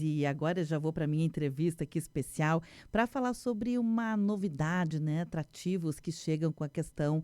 E agora eu já vou para minha entrevista aqui especial para falar sobre uma novidade, né, atrativos que chegam com a questão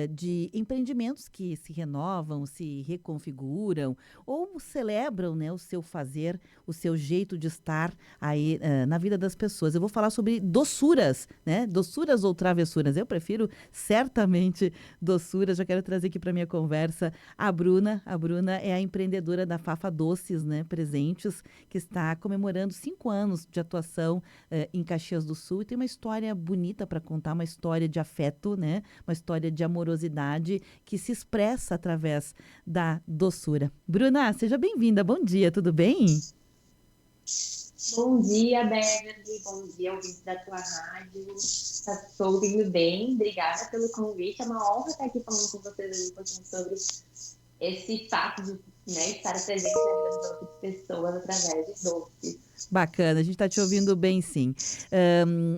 de empreendimentos que se renovam, se reconfiguram ou celebram, né, o seu fazer, o seu jeito de estar aí na vida das pessoas. Eu vou falar sobre doçuras, né, doçuras ou travessuras. Eu prefiro certamente doçuras. Já quero trazer aqui para minha conversa a Bruna. A Bruna é a empreendedora da Fafa Doces, né, presentes, que está comemorando 5 anos de atuação em Caxias do Sul e tem uma história bonita para contar, uma história de afeto, né? Uma história de amorosidade que se expressa através da doçura. Bruna, seja bem-vinda. Bom dia, tudo bem? Bom dia, Beverly. Bom dia, ouvintes da tua rádio. Estou ouvindo bem. Obrigada pelo convite. É uma honra estar aqui falando com vocês hoje um pouquinho sobre esse fato de, né, estar presente na vida das outras pessoas através de doces. Bacana, a gente está te ouvindo bem, sim.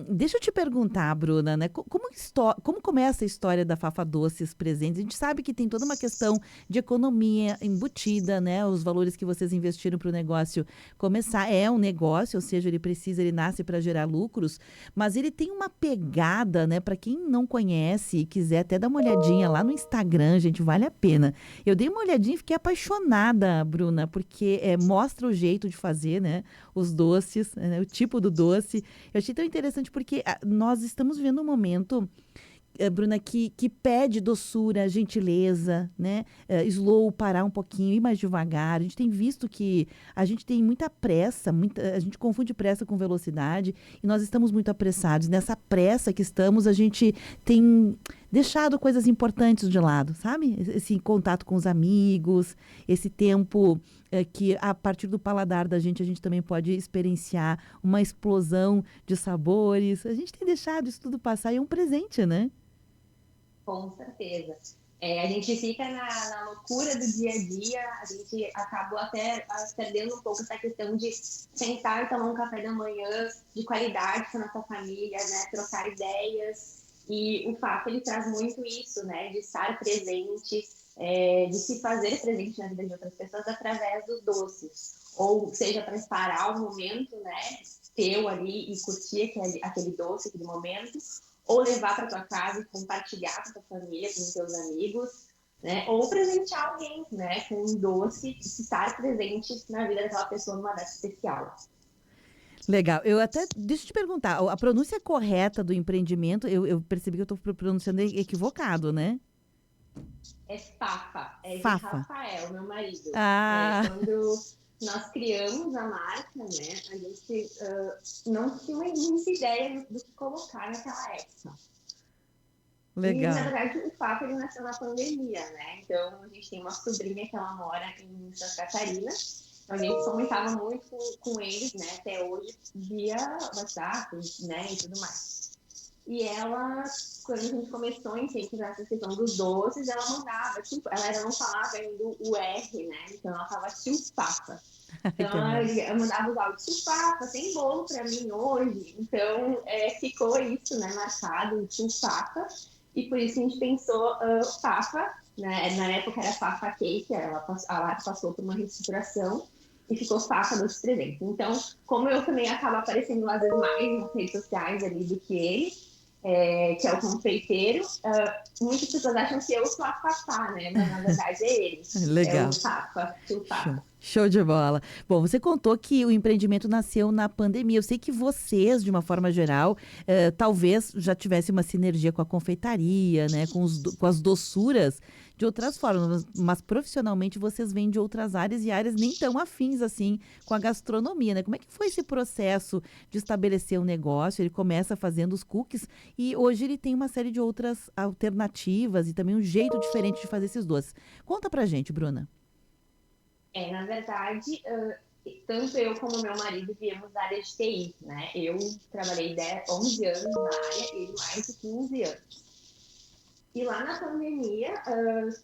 Deixa eu te perguntar, Bruna, né? Como começa a história da Fafa Doces Presentes? A gente sabe que tem toda uma questão de economia embutida, né? Os valores que vocês investiram para o negócio começar. É um negócio, ou seja, ele nasce para gerar lucros, mas ele tem uma pegada, né? Para quem não conhece e quiser até dar uma olhadinha lá no Instagram, gente, vale a pena. Eu dei uma olhadinha e fiquei apaixonada, Bruna, porque mostra o jeito de fazer, né? Os doces, né, o tipo do doce. Eu achei tão interessante porque nós estamos vivendo um momento, Bruna, que pede doçura, gentileza, né? Slow, parar um pouquinho, ir mais devagar. A gente tem visto que a gente tem muita pressa, a gente confunde pressa com velocidade e nós estamos muito apressados. Nessa pressa que estamos, a gente tem deixado coisas importantes de lado, sabe? Esse contato com os amigos, esse tempo que a partir do paladar da gente a gente também pode experienciar uma explosão de sabores. A gente tem deixado isso tudo passar e é um presente, né? Com certeza. A gente fica na loucura do dia a dia, a gente acabou até perdendo um pouco essa questão de sentar e tomar um café da manhã de qualidade com a nossa família, né? Trocar ideias. E o fato ele traz muito isso, né? De estar presente, de se fazer presente na vida de outras pessoas através dos doces. Ou seja, para parar o momento, né? Teu ali e curtir aquele doce, aquele momento, ou levar para tua casa e compartilhar com tua família, com teus amigos, né? Ou presentear alguém, né? Com um doce, estar presente na vida daquela pessoa numa data especial. Legal. Deixa eu te perguntar, a pronúncia correta do empreendimento, eu percebi que eu estou pronunciando equivocado, né? É Fafa, é de Fafa. Rafael, meu marido. Ah, Quando nós criamos a marca, né? A gente não tinha muita ideia do que colocar naquela época. E, na legal. verdade, o Fafa ele nasceu na pandemia, né? Então, a gente tem uma sobrinha que ela mora em Santa Catarina. Então, a gente comentava muito com eles, né? Até hoje, via WhatsApp, né? E tudo mais. E ela, quando a gente começou a incentivar essa questão dos doces, ela mandava, tipo, ela não falava ainda o R, né? Então, ela falava tio Fafa. Ai, Então, que amor. ela mandava os áudios, tio Fafa, tem bolo pra mim hoje. Então, ficou isso, né? Marcado, o tio Fafa. E por isso a gente pensou Fafa, né? Na época era Fafa Cake, ela passou por uma reestruturação e ficou Fafa dos 300. Então, como eu também acabo aparecendo às vezes mais nas redes sociais ali do que ele, que é o confeiteiro, muitas pessoas acham que eu sou a Fafá, né? Mas na verdade é ele, é o Legal. Fafa, o Show. Fafa. Show de bola. Bom, você contou que o empreendimento nasceu na pandemia. Eu sei que vocês, de uma forma geral, talvez já tivessem uma sinergia com a confeitaria, né, com as doçuras de outras formas, mas profissionalmente vocês vêm de outras áreas e áreas nem tão afins assim com a gastronomia, né? Como é que foi esse processo de estabelecer um negócio? Ele começa fazendo os cookies e hoje ele tem uma série de outras alternativas e também um jeito diferente de fazer esses doces. Conta pra gente, Bruna. Na verdade, tanto eu como meu marido viemos da área de TI, né? Eu trabalhei 11 anos na área, ele mais de 15 anos. E lá na pandemia,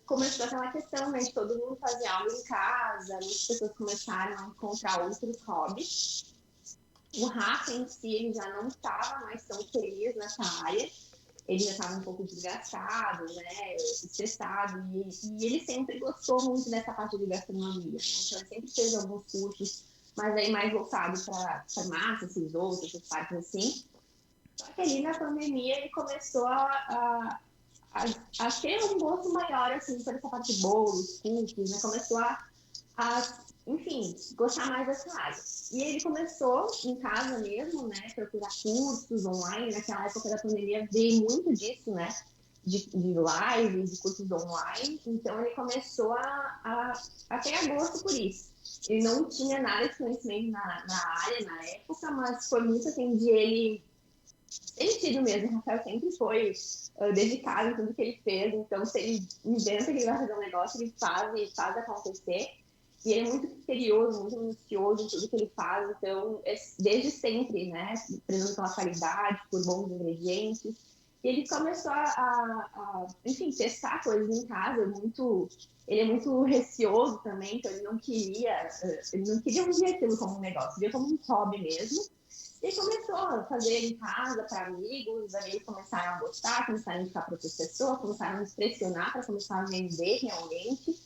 começou aquela questão, né, de todo mundo fazer algo em casa, muitas pessoas começaram a encontrar outros hobbies. O Rafa em si, ele já não estava mais tão feliz nessa área, ele já estava um pouco desgastado, né, estressado, e ele sempre gostou muito dessa parte de gastronomia, né? Então ele sempre fez alguns cursos mas aí mais voltado para farmácia, esses outros, essas partes assim. Só que ali na pandemia ele começou a ter um gosto maior, assim, por essa parte de bolos, cookies, né? Começou enfim, gostar mais dessa área. E ele começou em casa mesmo, né? Procurar cursos online. Naquela época da pandemia veio muito disso, né? De lives, de cursos online. Então ele começou a ter gosto por isso. Ele não tinha nada de conhecimento na área na época, mas foi muito assim de ele tido mesmo. O Rafael sempre foi dedicado em tudo que ele fez. Então, se ele inventa que ele vai fazer um negócio, ele faz e faz acontecer. E ele é muito criterioso, muito minucioso em tudo que ele faz. Então, desde sempre, né? Prezando pela qualidade, por bons ingredientes. E ele começou enfim, testar coisas em casa. Ele é muito receoso também, então ele não queria ver aquilo como um negócio, via como um hobby mesmo. E começou a fazer em casa para amigos, aí começaram a gostar, começaram a indicar para outras pessoas, começaram a nos pressionar para começar a vender realmente.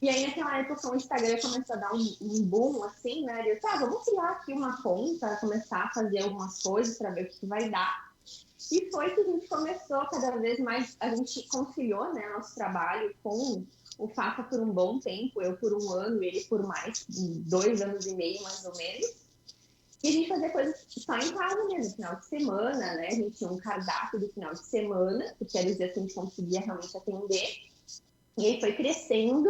E aí, naquela época, o Instagram começou a dar um boom, assim, né? Eu disse, vamos criar aqui uma conta, começar a fazer algumas coisas para ver o que vai dar. E foi que a gente começou cada vez mais, a gente conciliou, né, nosso trabalho com o Fafa por um bom tempo, eu por um ano, ele por mais 2 anos e meio, mais ou menos. E a gente fazia coisas só em casa mesmo, final de semana, né? A gente tinha um cardápio do final de semana, porque era os dias que a gente conseguia realmente atender. E aí foi crescendo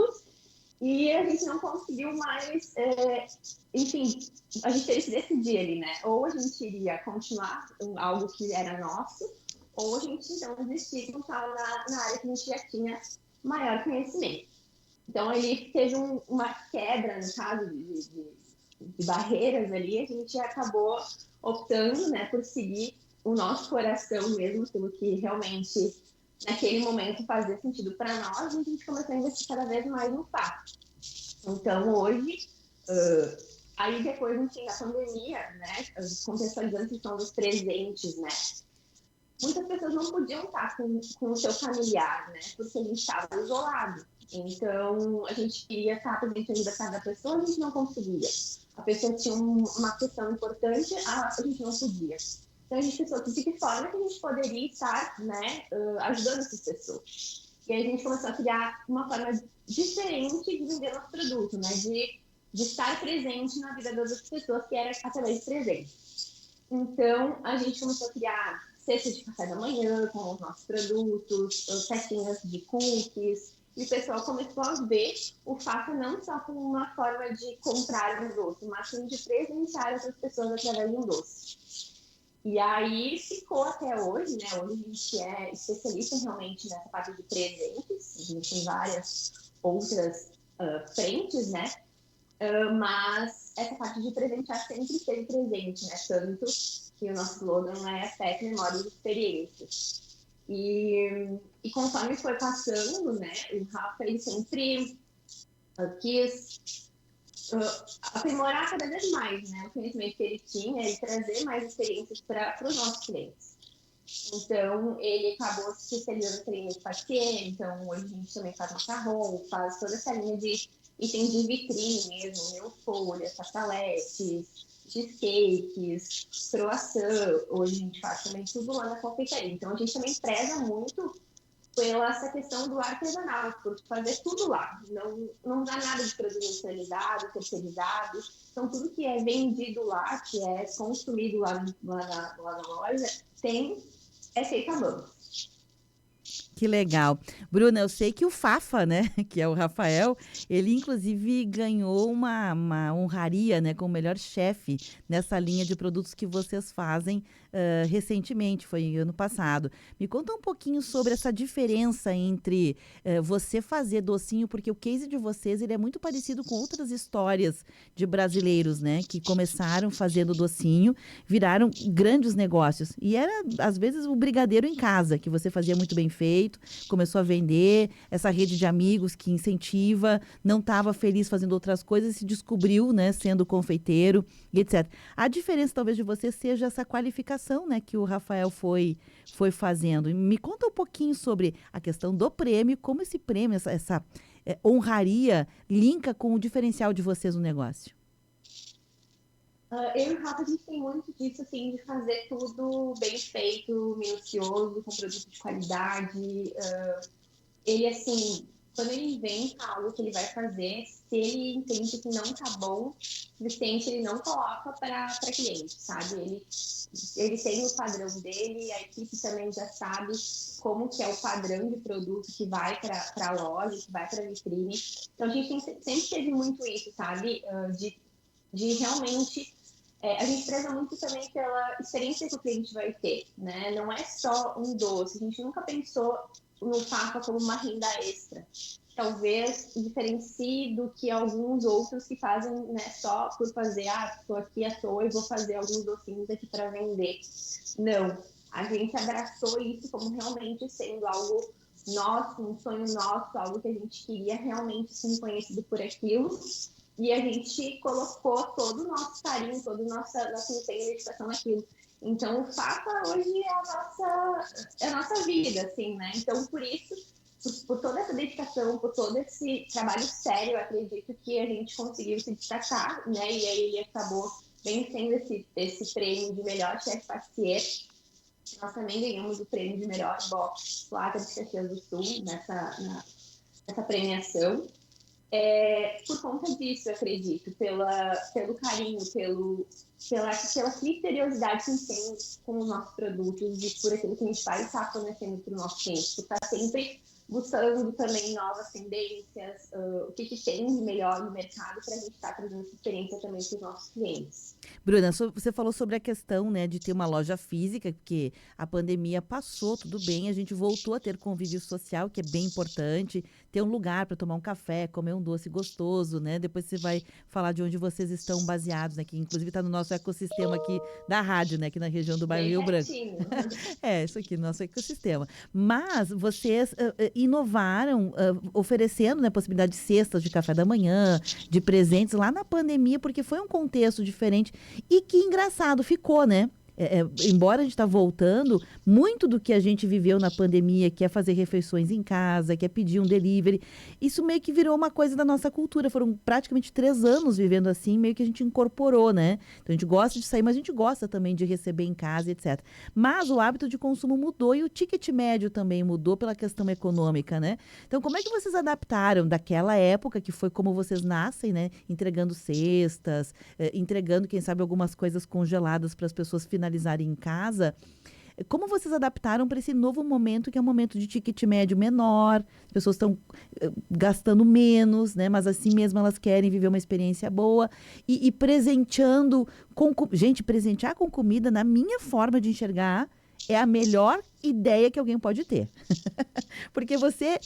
e a gente não conseguiu mais, enfim, a gente teve que decidir ali, né? Ou a gente iria continuar algo que era nosso, ou a gente então desistir e continuar na área que a gente já tinha maior conhecimento. Então ele teve uma quebra, no caso, de barreiras ali, a gente acabou optando, né, por seguir o nosso coração mesmo, pelo que realmente naquele momento fazia sentido para nós, e a gente começou a investir cada vez mais no fato. Então hoje, aí depois a pandemia, né, contextualizando a questão dos presentes, né, muitas pessoas não podiam estar com o seu familiar, né, porque a gente estava isolado. Então, a gente queria estar presente no aniversário da pessoa, a gente não conseguia. A pessoa tinha uma questão importante, a gente não podia. Então, a gente pensou de que forma que a gente poderia estar, né, ajudando essas pessoas. E aí a gente começou a criar uma forma diferente de vender nosso produto, né, de estar presente na vida das outras pessoas, que era através de presente. Então, a gente começou a criar cestas de café da manhã com os nossos produtos, cestinhas de cookies, e o pessoal começou a ver o fato não só como uma forma de comprar um doce, mas sim de presentear outras pessoas através de um doce. E aí ficou até hoje, né? Hoje a gente é especialista realmente nessa parte de presentes, a gente tem várias outras frentes, né? Mas essa parte de presentear sempre esteve presente, né? Tanto que o nosso slogan é Afeto, Memórias e Experiências. E conforme foi passando, né, o Rafa ele sempre quis aprimorar cada vez mais, né, o conhecimento que ele tinha e trazer mais experiências para os nossos clientes. Então, ele acabou se especializando em cliente patiê, então hoje a gente também faz macarrão, faz toda essa linha de itens de vitrine mesmo, mil folhas, chapaletes, cheesecakes, croissant, hoje a gente faz também tudo lá na confeitaria. Então, a gente também preza muito pela essa questão do artesanal, por fazer tudo lá. Não dá nada de produto industrializado, terceirizado. Então, tudo que é vendido lá, que é consumido lá na loja, é feito à mão. Que legal. Bruna, eu sei que o Fafa, né, que é o Rafael, ele inclusive ganhou uma honraria, né, como melhor chefe nessa linha de produtos que vocês fazem recentemente, foi ano passado. Me conta um pouquinho sobre essa diferença entre você fazer docinho, porque o case de vocês ele é muito parecido com outras histórias de brasileiros, né, que começaram fazendo docinho, viraram grandes negócios. E era, às vezes, o brigadeiro em casa, que você fazia muito bem feito, começou a vender, essa rede de amigos que incentiva, não estava feliz fazendo outras coisas, se descobriu, né, sendo confeiteiro e etc. A diferença, talvez, de você seja essa qualificação, né, que o Rafael foi fazendo. Me conta um pouquinho sobre a questão do prêmio, como esse prêmio, essa honraria, linka com o diferencial de vocês no negócio. Eu e o Rafa, a gente tem muito disso, assim, de fazer tudo bem feito, minucioso, com produto de qualidade. Ele, assim, quando ele inventa algo que ele vai fazer, se ele entende que não tá bom o suficiente, ele não coloca para cliente, sabe? Ele tem o padrão dele, a equipe também já sabe como que é o padrão de produto que vai para a loja, que vai para a vitrine. Então, a gente sempre teve muito isso, sabe? De realmente a gente preza muito também pela experiência que o cliente vai ter, né? Não é só um doce. A gente nunca pensou no Fafa como uma renda extra. Talvez diferencie do que alguns outros que fazem, né, só por fazer, estou aqui à toa e vou fazer alguns docinhos aqui para vender. Não. A gente abraçou isso como realmente sendo algo nosso, um sonho nosso, algo que a gente queria realmente ser reconhecido por aquilo. E a gente colocou todo o nosso carinho, todo o nosso empenho e dedicação naquilo. Então, o Fafa hoje é a nossa vida, assim, né? Então, por isso, por toda essa dedicação, por todo esse trabalho sério, eu acredito que a gente conseguiu se destacar, né? E aí ele acabou vencendo esse prêmio de melhor chefe patissier. Nós também ganhamos o prêmio de melhor box Plata de Caxias do Sul nessa premiação. Por conta disso, eu acredito, pelo carinho, pela criteriosidade que a gente tem com os nossos produtos e por aquilo que a gente vai estar fornecendo para o nosso cliente, por estar sempre buscando também novas tendências, o que tem de melhor no mercado para a gente estar trazendo essa experiência também para os nossos clientes. Bruna, você falou sobre a questão, né, de ter uma loja física, porque a pandemia passou, tudo bem, a gente voltou a ter convívio social, que é bem importante, ter um lugar para tomar um café, comer um doce gostoso, né? Depois você vai falar de onde vocês estão baseados, né? Que inclusive está no nosso ecossistema aqui da rádio, né? Aqui na região do bairro Bem Rio Branco. certinho. Isso aqui, nosso ecossistema. Mas vocês inovaram, oferecendo, né, possibilidade de cestas de café da manhã, de presentes lá na pandemia, porque foi um contexto diferente. E que engraçado ficou, né? Embora a gente está voltando, muito do que a gente viveu na pandemia, que é fazer refeições em casa, que é pedir um delivery, isso meio que virou uma coisa da nossa cultura. Foram praticamente 3 anos vivendo assim, meio que a gente incorporou, né? Então a gente gosta de sair, mas a gente gosta também de receber em casa, etc. Mas o hábito de consumo mudou e o ticket médio também mudou pela questão econômica, né? Então como é que vocês adaptaram daquela época, que foi como vocês nascem, né? Entregando cestas, entregando, quem sabe, algumas coisas congeladas para as pessoas finalizarem em casa. Como vocês adaptaram para esse novo momento, que é um momento de ticket médio menor, as pessoas estão gastando menos, né? Mas assim mesmo elas querem viver uma experiência boa e presenteando gente, presentear com comida, na minha forma de enxergar, é a melhor ideia que alguém pode ter. Porque você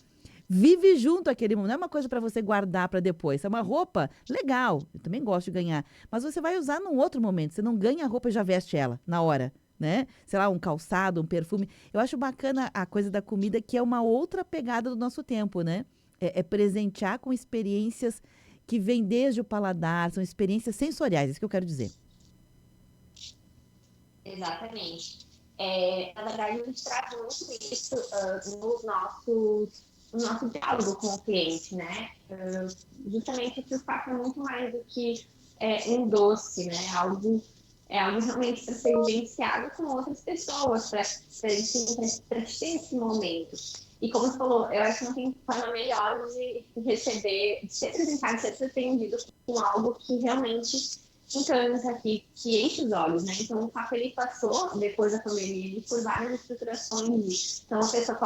vive junto aquele momento. Não é uma coisa para você guardar para depois. É uma roupa legal. Eu também gosto de ganhar. Mas você vai usar num outro momento. Você não ganha a roupa e já veste ela na hora, né? Sei lá, um calçado, um perfume. Eu acho bacana a coisa da comida, que é uma outra pegada do nosso tempo, né? É presentear com experiências que vêm desde o paladar. São experiências sensoriais, é isso que eu quero dizer. Exatamente. Na verdade, a gente traz muito isso no nosso diálogo com o cliente, né? Justamente que o fato é muito mais do que um doce, né? É algo realmente para ser vivenciado com outras pessoas, para ter esse momento. E como você falou, eu acho que não tem forma melhor de receber, de ser apresentado, de ser surpreendido com algo que realmente encanta, que enche os olhos, né? Então, o fato ele passou, depois da pandemia, por várias estruturações. Então, a pessoa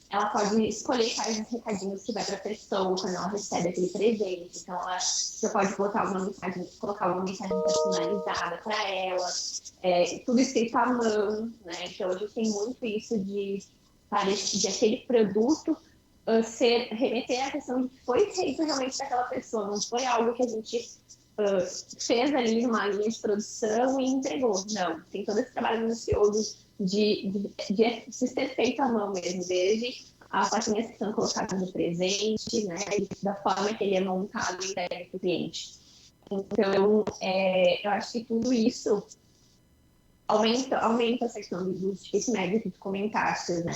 ela pode escolher quais os recadinhos que vai para a pessoa quando ela recebe aquele presente. Então, você pode botar alguma mensagem, colocar uma mensagem personalizada para ela, tudo escrito à mão, né? Então, a gente tem muito isso de aquele produto remeter à questão de que foi feito realmente daquela pessoa, não foi algo que a gente fez ali numa linha de produção e entregou. Não, tem todo esse trabalho minucioso de ser feito à mão mesmo, desde a faixinha que são colocadas no presente, né, da forma que ele é montado e entregue para o cliente. Então, eu acho que tudo isso aumenta essa questão do ticket médio que tu comentaste, né?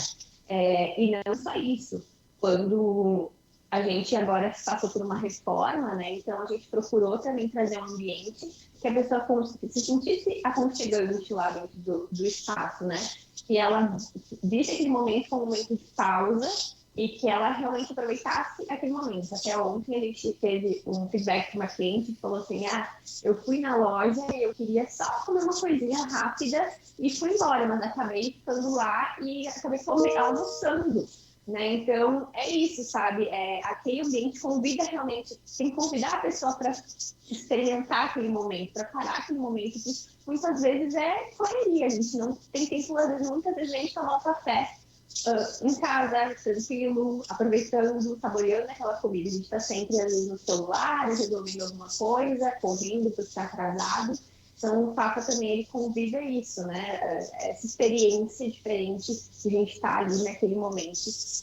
E não só isso. Quando A gente agora passou por uma reforma, né? Então a gente procurou também trazer um ambiente que a pessoa se sentisse aconchegante lá dentro do espaço, né? Que ela visse aquele momento como um momento de pausa e que ela realmente aproveitasse aquele momento. Até ontem a gente teve um feedback de uma cliente que falou assim: eu fui na loja e eu queria só comer uma coisinha rápida e fui embora, mas acabei ficando lá e acabei almoçando. Né? Então, é isso, sabe? Aquele ambiente convida realmente, tem que convidar a pessoa para experimentar aquele momento, para parar aquele momento, que muitas vezes é correria, a gente não tem tempo, muitas vezes a gente toma um café em casa, tranquilo, aproveitando, saboreando aquela comida. A gente está sempre, às vezes, no celular, resolvendo alguma coisa, correndo porque está atrasado. Então, o Papa também ele convida isso, né? Essa experiência diferente de a gente estar ali naquele momento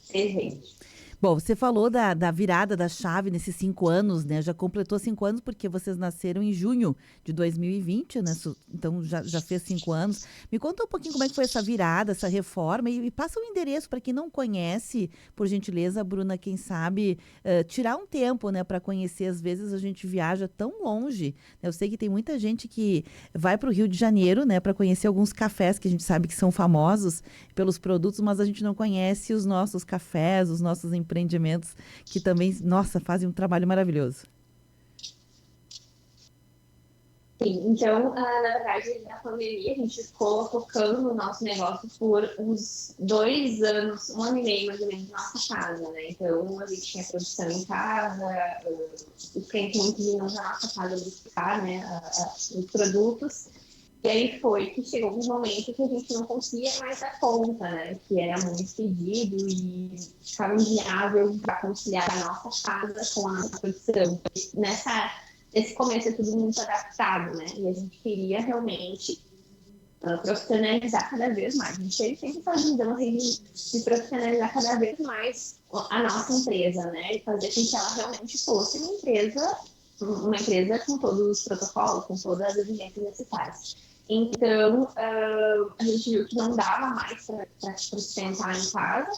presente. Bom, você falou da virada da chave nesses 5 anos, né? Já completou 5 anos porque vocês nasceram em junho de 2020, né? Então já fez 5 anos. Me conta um pouquinho como é que foi essa virada, essa reforma e passa o endereço para quem não conhece, por gentileza, Bruna, quem sabe tirar um tempo, né, para conhecer. Às vezes a gente viaja tão longe, né? Eu sei que tem muita gente que vai para o Rio de Janeiro, né, para conhecer alguns cafés que a gente sabe que são famosos pelos produtos, mas a gente não conhece os nossos cafés, os nossos empreendimentos que também, nossa, fazem um trabalho maravilhoso. Sim, então, na verdade, na pandemia, a gente ficou focando no nosso negócio por uns 2 anos, 1 ano e meio, mais ou menos, na nossa casa, né? Então, a gente tinha produção em casa, os clientes muito vinham na nossa casa buscar, né, os produtos. E aí foi que chegou um momento que a gente não conseguia mais dar conta, né? Que era muito pedido e ficava inviável para conciliar a nossa casa com a nossa produção. Nesse começo é tudo muito adaptado, né? E a gente queria realmente profissionalizar cada vez mais. A gente sempre está ajudando de profissionalizar cada vez mais a nossa empresa, né? E fazer com que ela realmente fosse uma empresa com todos os protocolos, com todas as exigências necessárias. Então, a gente viu que não dava mais para sustentar em casa,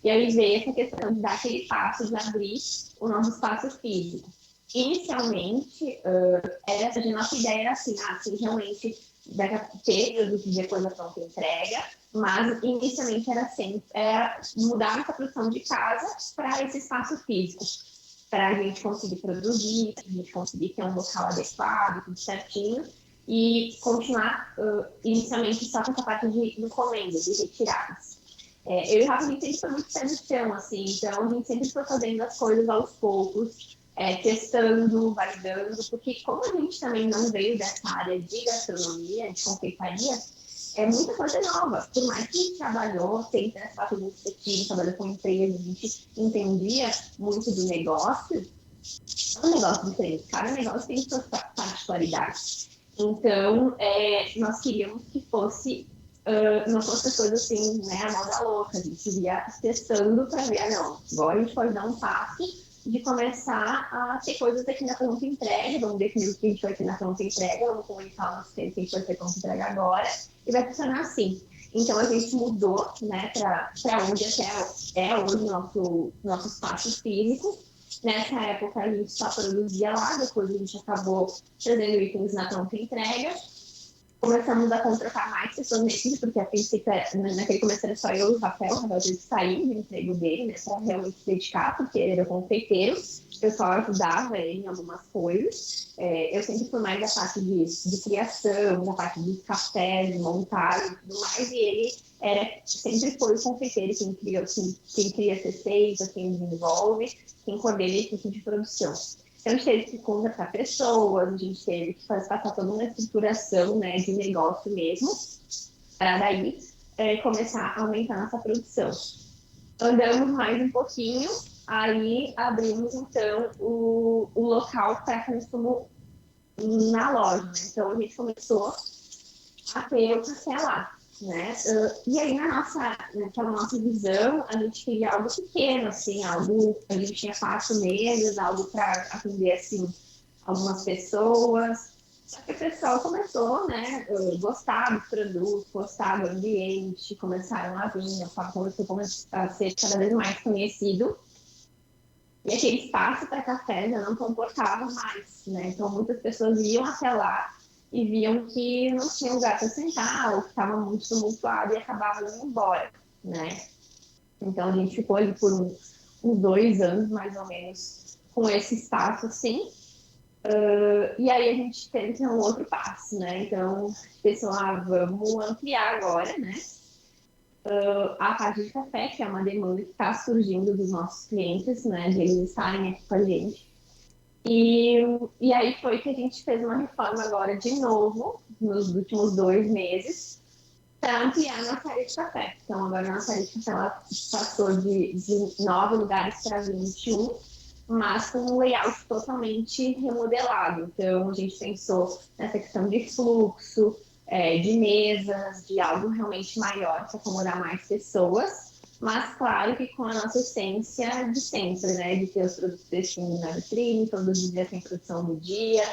e aí veio essa questão de dar aquele passo de abrir o nosso espaço físico. Inicialmente, a nossa ideia era assim, se realmente deve ter produto de coisa pronta entrega, mas inicialmente era mudar essa produção de casa para esse espaço físico, para a gente conseguir produzir, para a gente conseguir ter um local adequado, tudo certinho, e continuar inicialmente só com essa parte de encomenda, de retiradas. Eu e o Rafa, a gente sempre foi muito pé no chão, assim, então a gente sempre foi fazendo as coisas aos poucos, testando, validando, porque como a gente também não veio dessa área de gastronomia, de confeitaria, é muita coisa nova. Por mais que a gente trabalhou, sempre nessa parte administrativa, trabalhou com empresas, a gente entendia muito do negócio, é um negócio diferente, cada negócio tem suas particularidades. Então, nós queríamos que não fosse as coisas assim, né, a moda louca. A gente ia testando para ver, não, agora a gente pode dar um passo de começar a ter coisas aqui na pronta entrega, vamos definir o que a gente vai ter na pronta entrega, vamos comunicar o nosso cliente que a gente vai ter pronta entrega agora, e vai funcionar assim. Então, a gente mudou, né, para onde até é hoje o nosso espaço físico. Nessa época, a gente só produzia lá, depois a gente acabou trazendo itens na pronta entrega. Começamos a contratar mais pessoas nesse, porque a princípio, naquele começo era só eu e o Rafael teve que sair do emprego dele, né, para realmente se dedicar, porque ele era confeiteiro, eu só ajudava ele em algumas coisas. Eu sempre fui mais da parte de criação, da parte dos cafés, de montagem e tudo mais, e ele sempre foi o confeiteiro, quem cria as receitas, quem desenvolve, quem coordena a equipe de produção. Então, a gente teve que contratar pessoas, a gente teve que passar toda uma estruturação, né, de negócio mesmo, para daí começar a aumentar nossa produção. Andamos mais um pouquinho, aí abrimos, então, o local para consumo na loja. Né? Então, a gente começou a ter o café lá. Né? E aí, naquela nossa visão, a gente queria algo pequeno, assim, a gente tinha 4 mesas, algo para atender, assim, algumas pessoas. Só que o pessoal começou, né, gostar dos produtos, gostar do ambiente, começaram a vir, o Fábio começou a ser cada vez mais conhecido. E aquele espaço para café já não comportava mais, né? Então muitas pessoas iam até lá e viam que não tinha lugar para sentar, ou que estava muito tumultuado e acabavam indo embora, né? Então a gente ficou ali por uns 2 anos, mais ou menos, com esse espaço assim. E aí a gente teve que dar um outro passo, né? Então, pensou, vamos ampliar agora, né? A parte de café, que é uma demanda que está surgindo dos nossos clientes, né? De eles estarem aqui com a gente. E, e aí foi que a gente fez uma reforma agora de novo, nos últimos 2 meses, para ampliar a nossa área de café. Então, agora a nossa área de café ela passou de 9 lugares para 21, mas com um layout totalmente remodelado. Então, a gente pensou nessa questão de fluxo, de mesas, de algo realmente maior para acomodar mais pessoas, mas claro que com a nossa essência de sempre, né? De ter os produtos fresquinhos na vitrine, todos os dias tem produção do dia,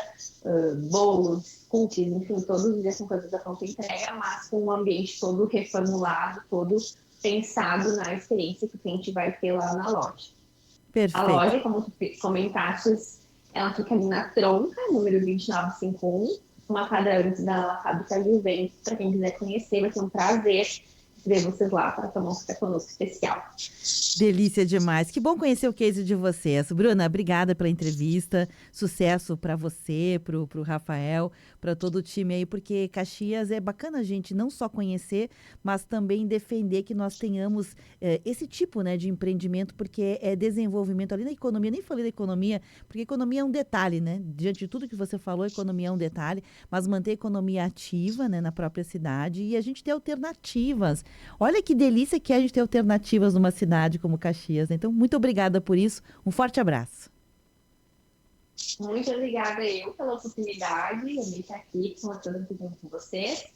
bolos, cookies, enfim, todos os dias são coisas da pronta entrega, mas com um ambiente todo reformulado, todo pensado na experiência que o cliente vai ter lá na loja. A Perfeito. loja, como tu comentaste, ela fica ali na Tronca, número 2951, uma quadra antes da fábrica de Juventus. Para quem quiser conhecer, vai ser um prazer ver vocês lá para tomar um café conosco especial. Delícia demais. Que bom conhecer o case de vocês. Bruna, obrigada pela entrevista. Sucesso para você, pro Rafael, para todo o time aí, porque Caxias é bacana a gente não só conhecer, mas também defender que nós tenhamos esse tipo, né, de empreendimento, porque é desenvolvimento ali na economia. Nem falei da economia, porque economia é um detalhe, né? Diante de tudo que você falou, economia é um detalhe, mas manter a economia ativa, né, na própria cidade e a gente ter alternativas. Olha que delícia que é a gente ter alternativas numa cidade como Caxias, né? Então, muito obrigada por isso. Um forte abraço. Muito obrigada eu pela oportunidade de estar aqui conversando com vocês.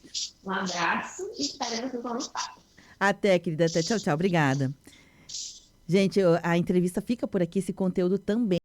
Um abraço e estaremos no contato. Até, querida. Até. Tchau, tchau. Obrigada. Gente, a entrevista fica por aqui, esse conteúdo também.